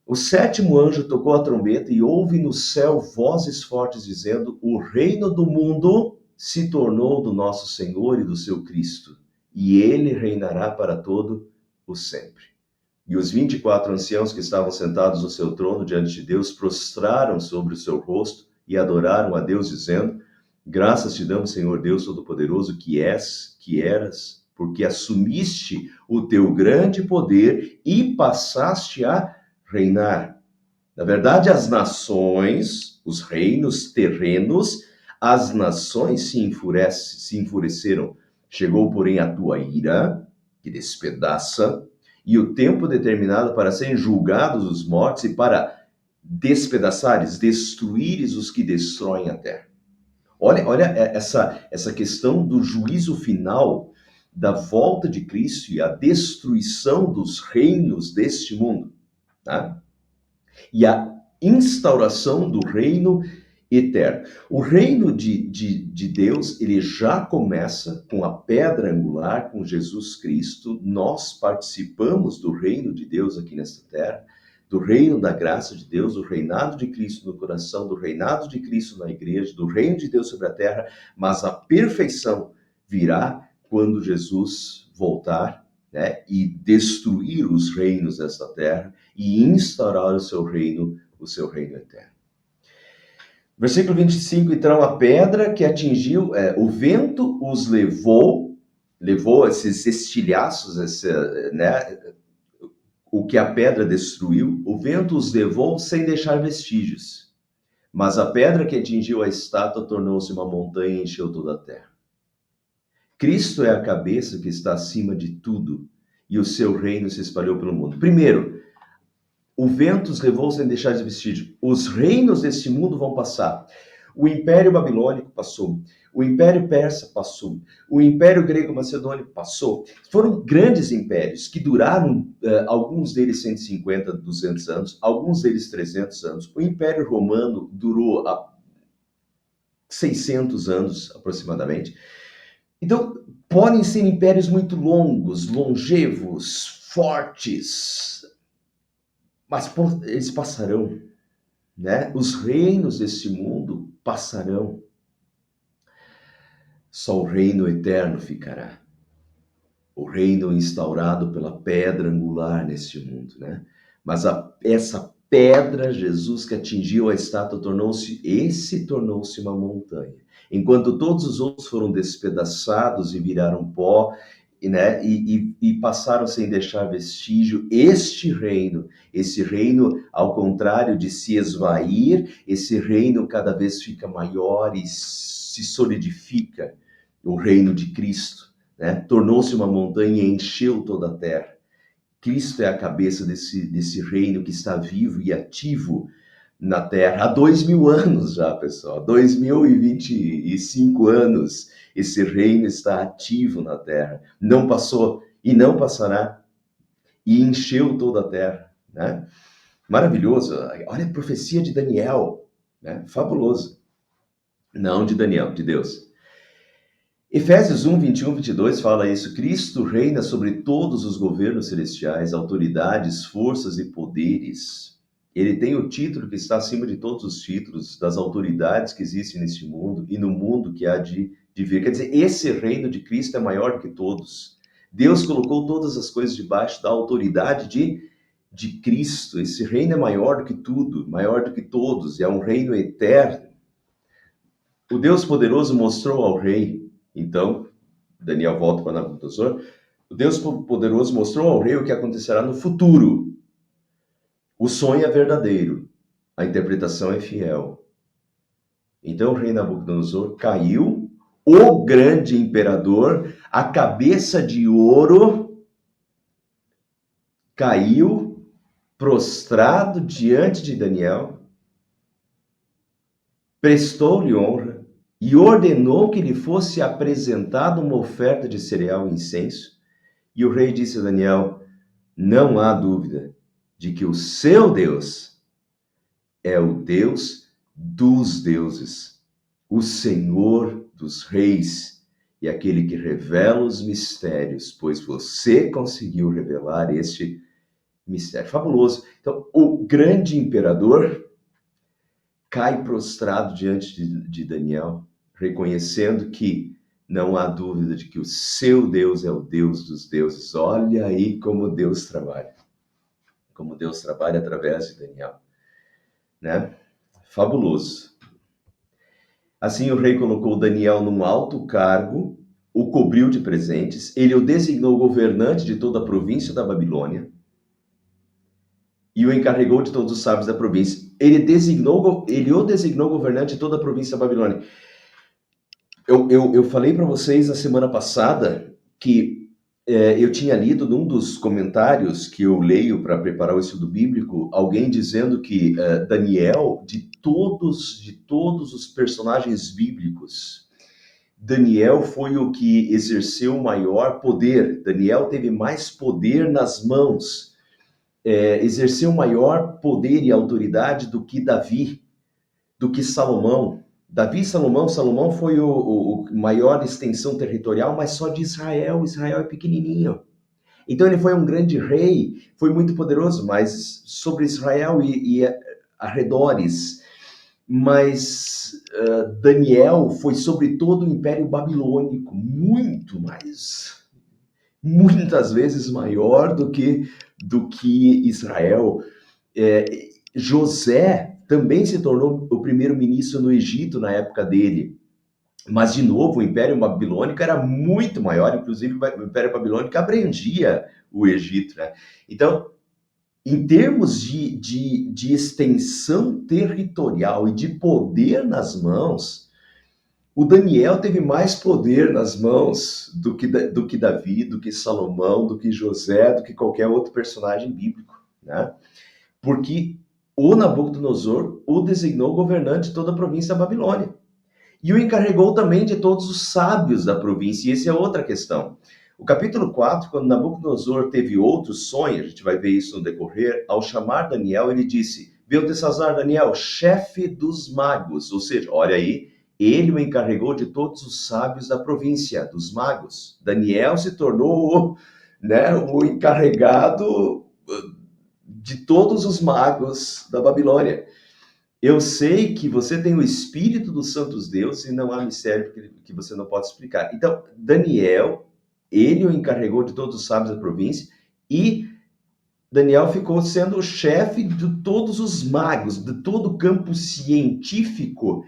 O sétimo anjo tocou a trombeta e houve no céu vozes fortes dizendo: o reino do mundo se tornou do nosso Senhor e do seu Cristo, e ele reinará para todo o sempre. E os 24 anciãos que estavam sentados no seu trono diante de Deus prostraram sobre o seu rosto e adoraram a Deus, dizendo: graças te damos, Senhor Deus Todo-Poderoso, que és, que eras, porque assumiste o teu grande poder e passaste a reinar. Na verdade, as nações, os reinos terrenos, as nações se enfureceram. Chegou, porém, a tua ira, que despedaça, e o tempo determinado para serem julgados os mortos e para despedaçares, destruíres os que destroem a terra. Olha essa questão do juízo final, da volta de Cristo e a destruição dos reinos deste mundo, tá? E a instauração do reino eterno. O reino de Deus, ele já começa com a pedra angular, com Jesus Cristo. Nós participamos do reino de Deus aqui nesta terra, do reino da graça de Deus, do reinado de Cristo no coração, do reinado de Cristo na igreja, do reino de Deus sobre a terra, mas a perfeição virá quando Jesus voltar, né, e destruir os reinos desta terra e instaurar o seu reino eterno. Versículo 25, então a pedra que atingiu, o vento os levou esses estilhaços, né, o que a pedra destruiu, o vento os levou sem deixar vestígios. Mas a pedra que atingiu a estátua tornou-se uma montanha e encheu toda a terra. Cristo é a cabeça que está acima de tudo, e o seu reino se espalhou pelo mundo. Primeiro, o vento os levou sem deixar de vestígio. Os reinos deste mundo vão passar. O Império Babilônico passou. O Império Persa passou. O Império Grego-Macedônico passou. Foram grandes impérios que duraram, alguns deles 150, 200 anos, alguns deles 300 anos. O Império Romano durou 600 anos aproximadamente. Então, podem ser impérios muito longos, longevos, fortes, mas eles passarão, né? Os reinos deste mundo passarão. Só o reino eterno ficará. O reino instaurado pela pedra angular neste mundo, né? Mas essa pedra, Jesus que atingiu a estátua, tornou-se uma montanha. Enquanto todos os outros foram despedaçados e viraram pó, né? E passaram sem deixar vestígio, esse reino, ao contrário de se esvair, esse reino cada vez fica maior e se solidifica, o reino de Cristo, né? Tornou-se uma montanha e encheu toda a terra. Cristo é a cabeça desse reino que está vivo e ativo na terra há 2000 anos já, pessoal. 2025 anos esse reino está ativo na terra. Não passou e não passará, e encheu toda a terra, né? Maravilhoso. Olha a profecia de Daniel, né? Fabuloso. Não de Daniel, de Deus. Efésios 1, 21, 22 fala isso. Cristo reina sobre todos os governos celestiais, autoridades, forças e poderes. Ele tem o título que está acima de todos os títulos, das autoridades que existem neste mundo e no mundo que há de vir. Quer dizer, esse reino de Cristo é maior do que todos. Deus colocou todas as coisas debaixo da autoridade de Cristo. Esse reino é maior do que tudo, maior do que todos, é um reino eterno. O Deus poderoso mostrou ao rei, então, Daniel volta para Nabucodonosor, o Deus poderoso mostrou ao rei o que acontecerá no futuro. O sonho é verdadeiro, a interpretação é fiel. Então o rei Nabucodonosor caiu, o grande imperador, a cabeça de ouro, caiu prostrado diante de Daniel, prestou-lhe honra, e ordenou que lhe fosse apresentada uma oferta de cereal e incenso. E o rei disse a Daniel: não há dúvida de que o seu Deus é o Deus dos deuses, o Senhor dos reis e aquele que revela os mistérios, pois você conseguiu revelar este mistério. Fabuloso. Então, o grande imperador cai prostrado diante de Daniel, reconhecendo que não há dúvida de que o seu Deus é o Deus dos deuses. Olha aí como Deus trabalha. Como Deus trabalha através de Daniel, né? Fabuloso. Assim o rei colocou Daniel num alto cargo, o cobriu de presentes, ele o designou governante de toda a província da Babilônia e o encarregou de todos os sábios da província. Ele o designou governante de toda a província da Babilônia. Eu falei para vocês na semana passada que eu tinha lido num dos comentários que eu leio para preparar o estudo bíblico, alguém dizendo que Daniel, de todos os personagens bíblicos, Daniel foi o que exerceu maior poder. Daniel teve mais poder nas mãos, exerceu maior poder e autoridade do que Davi, do que Salomão. Davi e Salomão foi o maior extensão territorial, mas só de Israel. Israel é pequenininho. Então ele foi um grande rei, foi muito poderoso, mas sobre Israel e arredores. Mas Daniel foi sobre todo o Império Babilônico, muito mais, muitas vezes maior do que Israel. José também se tornou o primeiro-ministro no Egito na época dele. Mas, de novo, o Império Babilônico era muito maior, inclusive o Império Babilônico abrangia o Egito, né? Então, em termos de extensão territorial e de poder nas mãos, o Daniel teve mais poder nas mãos do que Davi, do que Salomão, do que José, do que qualquer outro personagem bíblico, né? Porque o Nabucodonosor o designou governante de toda a província da Babilônia. E o encarregou também de todos os sábios da província, e essa é outra questão. O capítulo 4, quando Nabucodonosor teve outros sonhos, a gente vai ver isso no decorrer, ao chamar Daniel, ele disse, Beltesazar, Daniel, chefe dos magos, ou seja, olha aí, ele o encarregou de todos os sábios da província, dos magos. Daniel se tornou o encarregado de todos os magos da Babilônia. Eu sei que você tem o Espírito dos Santos Deus e não há mistério que você não pode explicar. Então, Daniel, ele o encarregou de todos os sábios da província e Daniel ficou sendo o chefe de todos os magos, de todo o campo científico,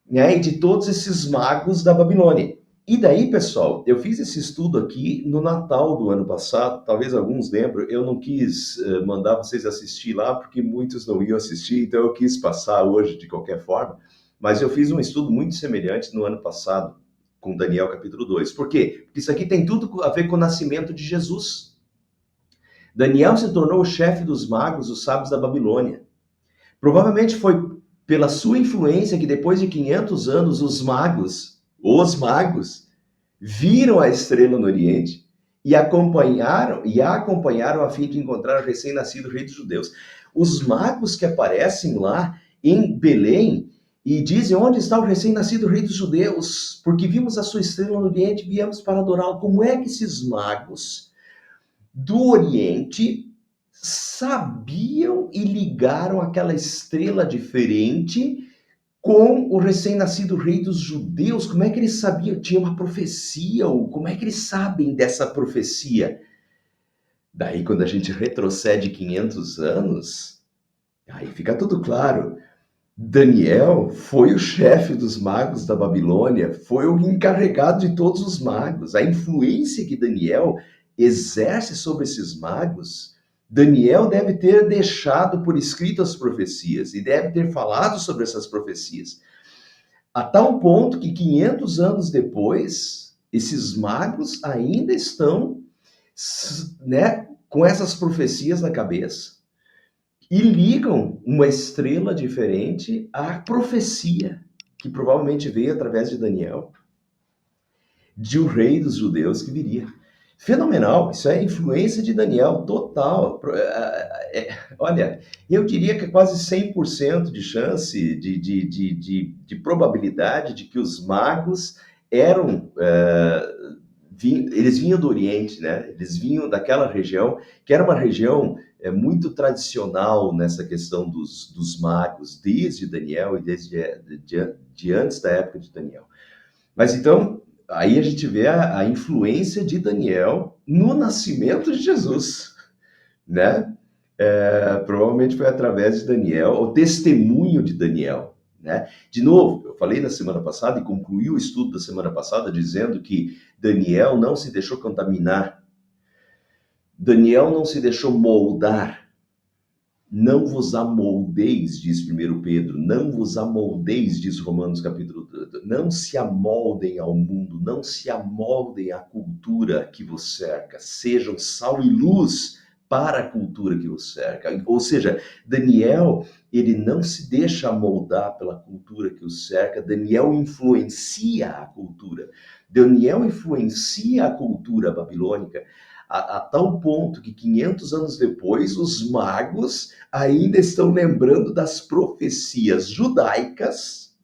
né, e de todos esses magos da Babilônia. E daí, pessoal, eu fiz esse estudo aqui no Natal do ano passado, talvez alguns lembram, eu não quis mandar vocês assistir lá, porque muitos não iam assistir, então eu quis passar hoje de qualquer forma, mas eu fiz um estudo muito semelhante no ano passado, com Daniel capítulo 2. Por quê? Porque isso aqui tem tudo a ver com o nascimento de Jesus. Daniel se tornou o chefe dos magos, os sábios da Babilônia. Provavelmente foi pela sua influência que depois de 500 anos os magos, viram a estrela no Oriente e a acompanharam a fim de encontrar o recém-nascido rei dos judeus. Os magos que aparecem lá em Belém e dizem, onde está o recém-nascido rei dos judeus? Porque vimos a sua estrela no Oriente e viemos para adorá-lo. Como é que esses magos do Oriente sabiam e ligaram aquela estrela diferente com o recém-nascido rei dos judeus? Como é que eles sabiam? Tinha uma profecia, ou como é que eles sabem dessa profecia? Daí, quando a gente retrocede 500 anos, aí fica tudo claro. Daniel foi o chefe dos magos da Babilônia, foi o encarregado de todos os magos. A influência que Daniel exerce sobre esses magos, Daniel deve ter deixado por escrito as profecias e deve ter falado sobre essas profecias. A tal ponto que 500 anos depois, esses magos ainda estão, né, com essas profecias na cabeça e ligam uma estrela diferente à profecia, que provavelmente veio através de Daniel, de o rei dos judeus que viria. Fenomenal, isso é influência de Daniel total. Olha, eu diria que é quase 100% de chance, de probabilidade de que os magos eram, eles vinham do Oriente, né? Eles vinham daquela região, que era uma região muito tradicional nessa questão dos magos, desde Daniel e de antes da época de Daniel. Mas então, aí a gente vê a influência de Daniel no nascimento de Jesus, né? Provavelmente foi através de Daniel, o testemunho de Daniel, né? De novo, eu falei na semana passada e concluí o estudo da semana passada dizendo que Daniel não se deixou contaminar, Daniel não se deixou moldar. Não vos amoldeis, diz 1 Pedro, não vos amoldeis, diz Romanos capítulo 2, não se amoldem ao mundo, não se amoldem à cultura que vos cerca, sejam sal e luz para a cultura que vos cerca. Ou seja, Daniel, ele não se deixa moldar pela cultura que o cerca, Daniel influencia a cultura. Daniel influencia a cultura babilônica, a tal ponto que 500 anos depois, os magos ainda estão lembrando das profecias judaicas,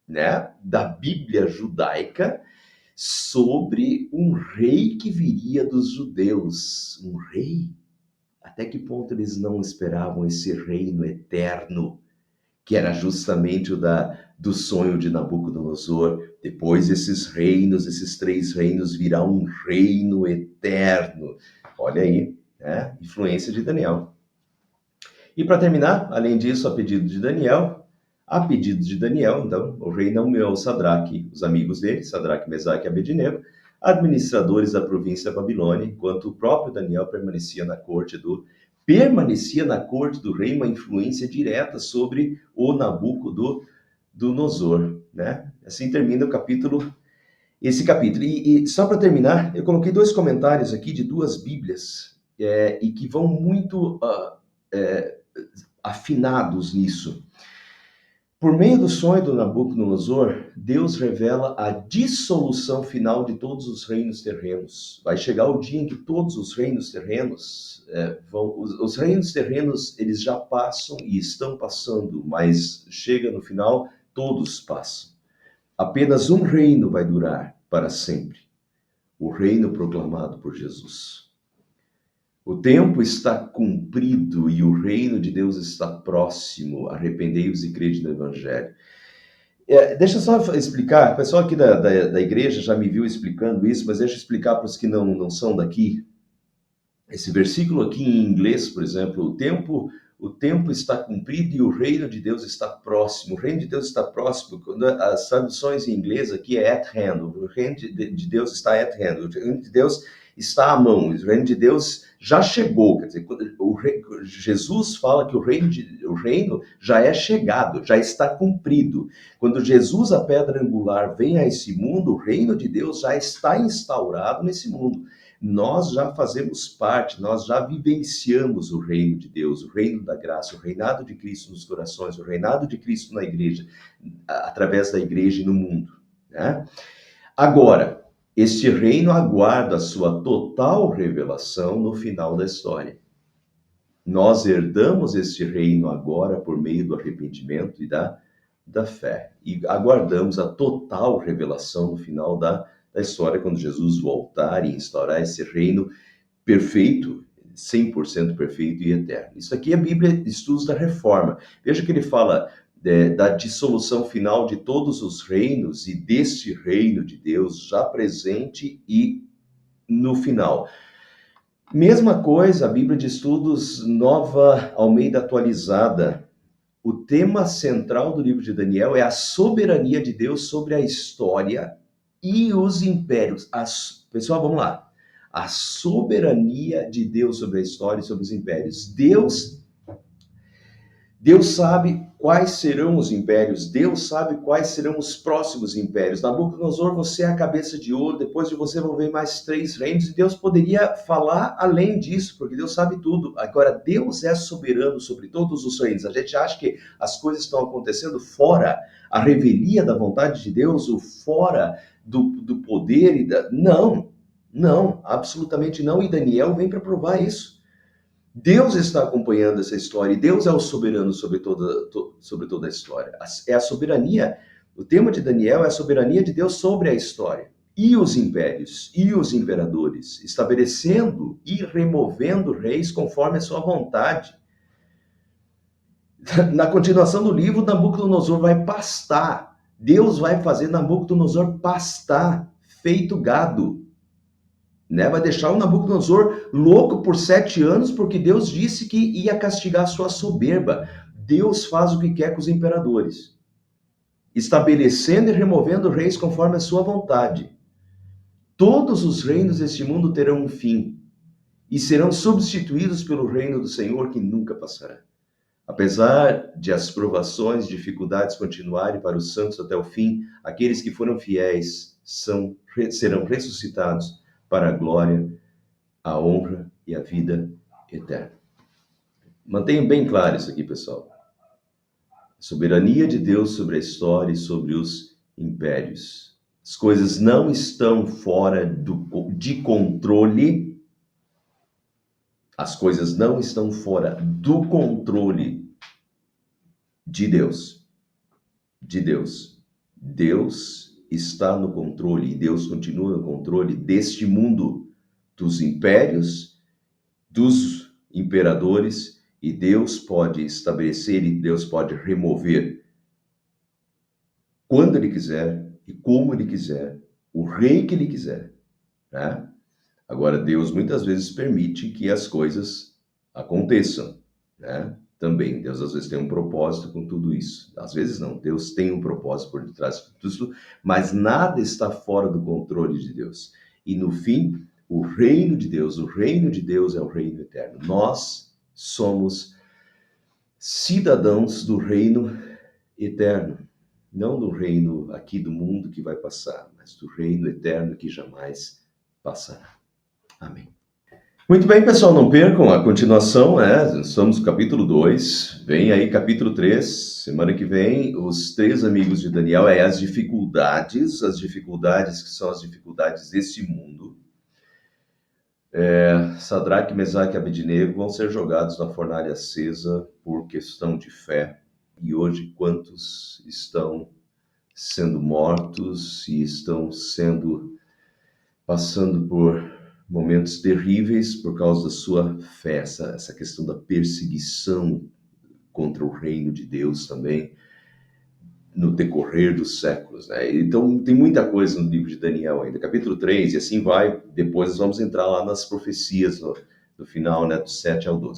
né, da Bíblia judaica, sobre um rei que viria dos judeus. Um rei? Até que ponto eles não esperavam esse reino eterno, que era justamente do sonho de Nabucodonosor? Depois esses reinos, esses 3 reinos, virá um reino eterno. Olha aí, né? Influência de Daniel. E para terminar, além disso, a pedido de Daniel, então, o rei nomeou Sadraque, os amigos dele, Sadraque, Mesaque e Abednego, administradores da província da Babilônia, enquanto o próprio Daniel permanecia na corte do rei, uma influência direta sobre o Nabucodonosor, né? Assim termina esse capítulo. E só para terminar, eu coloquei 2 comentários aqui de 2 Bíblias, e que vão muito afinados nisso. Por meio do sonho do Nabucodonosor, Deus revela a dissolução final de todos os reinos terrenos. Vai chegar o dia em que todos os reinos terrenos os reinos terrenos, eles já passam e estão passando, mas chega no final, todos passam. Apenas um reino vai durar para sempre, o reino proclamado por Jesus. O tempo está cumprido e o reino de Deus está próximo. Arrependei-vos e crede no Evangelho. Deixa eu só explicar, o pessoal aqui da igreja já me viu explicando isso, mas deixa eu explicar para os que não são daqui. Esse versículo aqui em inglês, por exemplo, o tempo está cumprido e o reino de Deus está próximo. O reino de Deus está próximo, quando as traduções em inglês aqui é at hand, o reino de Deus está at hand, o reino de Deus está à mão, o reino de Deus já chegou. Quer dizer, Jesus fala que o reino já é chegado, já está cumprido. Quando Jesus, a pedra angular, vem a esse mundo, o reino de Deus já está instaurado nesse mundo. Nós já fazemos parte, nós já vivenciamos o reino de Deus, o reino da graça, o reinado de Cristo nos corações, o reinado de Cristo na igreja, através da igreja e no mundo, né? Agora, este reino aguarda a sua total revelação no final da história. Nós herdamos este reino agora por meio do arrependimento e da fé. E aguardamos a total revelação no final da história, quando Jesus voltar e instaurar esse reino perfeito, 100% perfeito e eterno. Isso aqui é a Bíblia, Estudos da Reforma. Veja que ele fala da dissolução final de todos os reinos e deste reino de Deus já presente e no final. Mesma coisa, a Bíblia de Estudos Nova Almeida Atualizada. O tema central do livro de Daniel é a soberania de Deus sobre a história e os impérios. Pessoal, vamos lá. A soberania de Deus sobre a história e sobre os impérios. Deus sabe quais serão os impérios, Deus sabe quais serão os próximos impérios. Nabucodonosor, você é a cabeça de ouro, depois de você vão vir mais 3 reinos, e Deus poderia falar além disso, porque Deus sabe tudo. Agora, Deus é soberano sobre todos os reinos. A gente acha que as coisas estão acontecendo fora a revelia da vontade de Deus, ou fora do poder e da... Não, absolutamente não, e Daniel vem para provar isso. Deus está acompanhando essa história e Deus é o soberano sobre toda a história. É a soberania, o tema de Daniel é a soberania de Deus sobre a história. E os impérios, e os imperadores, estabelecendo e removendo reis conforme a sua vontade. Na continuação do livro, Nabucodonosor vai pastar. Deus vai fazer Nabucodonosor pastar, feito gado. Né? Vai deixar o Nabucodonosor louco por 7 anos, porque Deus disse que ia castigar sua soberba. Deus faz o que quer com os imperadores, estabelecendo e removendo reis conforme a sua vontade. Todos os reinos deste mundo terão um fim e serão substituídos pelo reino do Senhor, que nunca passará. Apesar de as provações e dificuldades continuarem para os santos até o fim, aqueles que foram fiéis serão ressuscitados para a glória, a honra e a vida eterna. Mantenham bem claro isso aqui, pessoal. A soberania de Deus sobre a história e sobre os impérios. As coisas não estão fora de controle. As coisas não estão fora do controle de Deus. De Deus. Deus está no controle e Deus continua no controle deste mundo, dos impérios, dos imperadores, e Deus pode estabelecer e Deus pode remover quando Ele quiser e como Ele quiser, o rei que Ele quiser, né? Agora, Deus muitas vezes permite que as coisas aconteçam, né? Também, Deus às vezes tem um propósito com tudo isso. Às vezes não, Deus tem um propósito por detrás de tudo isso, mas nada está fora do controle de Deus. E no fim, o reino de Deus é o reino eterno. Nós somos cidadãos do reino eterno, não do reino aqui do mundo que vai passar, mas do reino eterno que jamais passará. Amém. Muito bem, pessoal, não percam a continuação, né? Estamos no capítulo 2, vem aí capítulo 3. Semana que vem, os três amigos de Daniel, as dificuldades que são as dificuldades deste mundo. Sadraque, Mesaque e Abednego vão ser jogados na fornalha acesa por questão de fé. E hoje, quantos estão sendo mortos e estão passando por momentos terríveis por causa da sua fé, essa questão da perseguição contra o reino de Deus também, no decorrer dos séculos, né? Então, tem muita coisa no livro de Daniel ainda, capítulo 3, e assim vai. Depois nós vamos entrar lá nas profecias no final, né, do 7 ao 12.